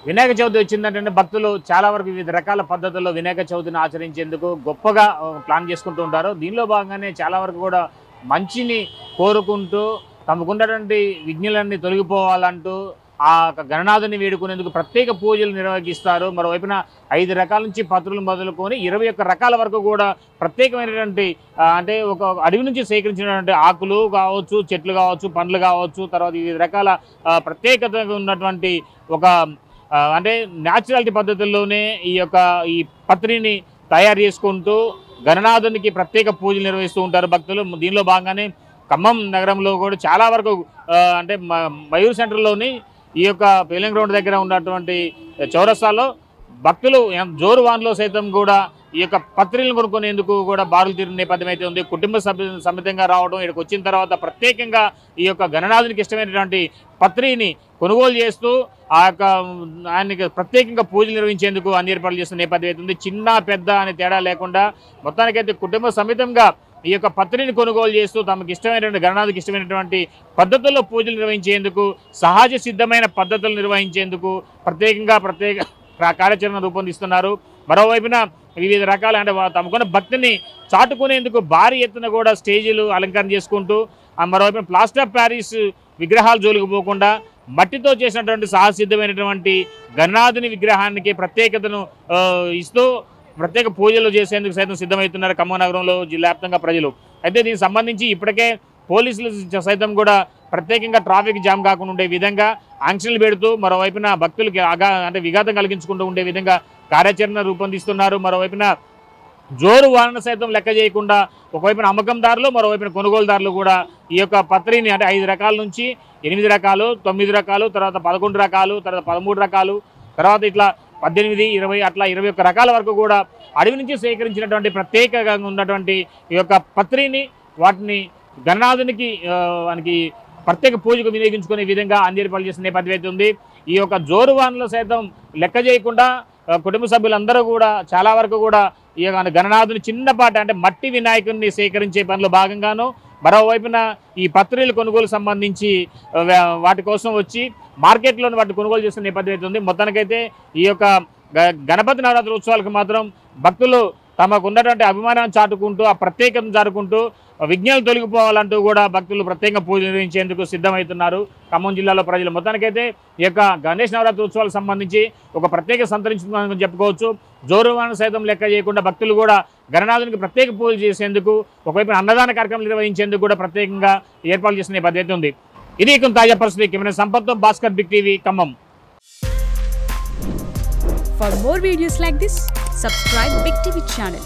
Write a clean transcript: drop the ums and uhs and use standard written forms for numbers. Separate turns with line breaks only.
వినాయక చవితి వచ్చిందంటే భక్తులు చాలా వరకు వివిధ రకాల పద్ధతుల్లో వినాయక చవితిని ఆచరించేందుకు గొప్పగా ప్లాన్ చేసుకుంటూ ఉంటారు. దీనిలో భాగంగానే చాలా వరకు కూడా మంచిని కోరుకుంటూ తమకున్నటువంటి విఘ్నులన్నీ తొలగిపోవాలంటూ ఆ గణనాథుని వేడుకునేందుకు ప్రత్యేక పూజలు నిర్వహిస్తారు. మరోవైపున 5 రకాల నుంచి పత్రులు మొదలుకొని 21 రకాల వరకు కూడా ప్రత్యేకమైనటువంటి అంటే ఒక అడవి నుంచి సేకరించినటువంటి ఆకులు కావచ్చు, చెట్లు కావచ్చు, పండ్లు కావచ్చు, తర్వాత వివిధ రకాల ప్రత్యేకతగా ఉన్నటువంటి ఒక అంటే న్యాచురాలిటీ పద్ధతుల్లోనే ఈ పత్రిని తయారు చేసుకుంటూ గణనాథునికి ప్రత్యేక పూజలు నిర్వహిస్తూ ఉంటారు భక్తులు. దీనిలో భాగంగానే ఖమ్మం నగరంలో కూడా చాలా వరకు అంటే మయూర్ సెంటర్లోని ఈ యొక్క పేలింగ్ గ్రౌండ్ దగ్గర ఉన్నటువంటి చౌరస్తాలో భక్తులు జోరు వాన్లో సైతం కూడా ఈ యొక్క పత్రిలను కొనుక్కునేందుకు కూడా బారులు తీరిన నేపథ్యం అయితే ఉంది. కుటుంబ సమేతంగా రావడం, ఇక్కడికి వచ్చిన తర్వాత ప్రత్యేకంగా ఈ యొక్క గణనాథునికి ఇష్టమైనటువంటి పత్రిని కొనుగోలు చేస్తూ ఆయనకి ప్రత్యేకంగా పూజలు నిర్వహించేందుకు అన్ని ఏర్పాట్లు చేస్తున్న నేపథ్యం అయితే ఉంది. చిన్న పెద్ద అనే తేడా లేకుండా మొత్తానికైతే కుటుంబ సమేతంగా ఈ యొక్క పత్రిని కొనుగోలు చేస్తూ తమకు ఇష్టమైనటువంటి గణనాథుకి ఇష్టమైనటువంటి పద్ధతుల్లో పూజలు నిర్వహించేందుకు, సహజ సిద్ధమైన పద్ధతులు నిర్వహించేందుకు ప్రత్యేక కార్యాచరణ రూపొందిస్తున్నారు. మరోవైపున వివిధ రకాల అంటే తమకున్న భక్తిని చాటుకునేందుకు భారీ ఎత్తున కూడా స్టేజీలు అలంకరణ చేసుకుంటూ, మరోవైపున ప్లాస్టర్ ఆఫ్ ప్యారిస్ విగ్రహాలు జోలికి పోకుండా మట్టితో చేసినటువంటి సహసిద్ధమైనటువంటి గణనాథుని విగ్రహానికి ప్రత్యేకతను ఇస్తూ ప్రత్యేక పూజలు చేసేందుకు సైతం సిద్ధమవుతున్నారు ఖమ్మం నగరంలో జిల్లా వ్యాప్తంగా ప్రజలు. అయితే దీనికి సంబంధించి ఇప్పటికే పోలీసులు సైతం కూడా ప్రత్యేకంగా ట్రాఫిక్ జామ్ కాకుండా ఉండే విధంగా ఆంక్షలు పెడుతూ మరోవైపున భక్తులకి అంటే విఘాతం కలిగించుకుంటూ ఉండే విధంగా కార్యాచరణ రూపొందిస్తున్నారు. మరోవైపున జోరు వాహన సైతం లెక్క చేయకుండా ఒకవైపున అమ్మకందారులు, మరోవైపున కొనుగోలుదారులు కూడా ఈ యొక్క పత్రిని అంటే 5 రకాల నుంచి 8 రకాలు, 9 రకాలు, తర్వాత 11 రకాలు, తర్వాత 13 రకాలు, తర్వాత ఇట్లా 18, 20 అట్లా 21 రకాల వరకు కూడా అడవి నుంచి సేకరించినటువంటి ప్రత్యేకంగా ఉన్నటువంటి ఈ యొక్క పత్రిని వాటిని గణనాథునికి మనకి ప్రత్యేక పూజకు వినియోగించుకునే విధంగా అన్ని ఏర్పాట్లు చేసిన నేపథ్యం అయితే ఉంది. ఈ యొక్క జోరు వాన్లు సైతం లెక్క చేయకుండా కుటుంబ సభ్యులందరూ కూడా చాలా వరకు కూడా ఈ గణనాథుని చిన్నపాటి అంటే మట్టి వినాయకుడిని సేకరించే పనిలో భాగంగాను, మరోవైపున ఈ పత్రికలు కొనుగోలు సంబంధించి వాటి కోసం వచ్చి మార్కెట్లోని వాటిని కొనుగోలు చేస్తున్న నేపథ్యం అయితే ఉంది. మొత్తానికైతే ఈ యొక్క గణపతి నవరాత్రి ఉత్సవాలకు మాత్రం భక్తులు తమకు ఉన్నటువంటి అభిమానాన్ని చాటుకుంటూ ఆ ప్రత్యేకతను చాటుకుంటూ విఘ్నాలు తొలగిపోవాలంటూ కూడా భక్తులు ప్రత్యేకంగా పూజ నిర్వహించేందుకు సిద్ధమవుతున్నారు ఖమ్మం జిల్లాలో ప్రజలు. మొత్తానికైతే ఈ యొక్క గణేష్ నవరాత్రి ఉత్సవాలకు సంబంధించి ఒక ప్రత్యేక సంతరించుకుందని చెప్పుకోవచ్చు. జోరువాన సైతం లెక్క చేయకుండా భక్తులు కూడా గణనాథునికి ప్రత్యేక పూజలు చేసేందుకు, ఒకవైపు అన్నదాన కార్యక్రమం నిర్వహించేందుకు కూడా ప్రత్యేకంగా ఏర్పాటు చేసిన పద్ధతి ఉంది. ఇది తాజా పరిస్థితి. కెమెరా సంపత్తో Bhaskar, big TV, Khammam.
For more videos like this, subscribe Big TV channel.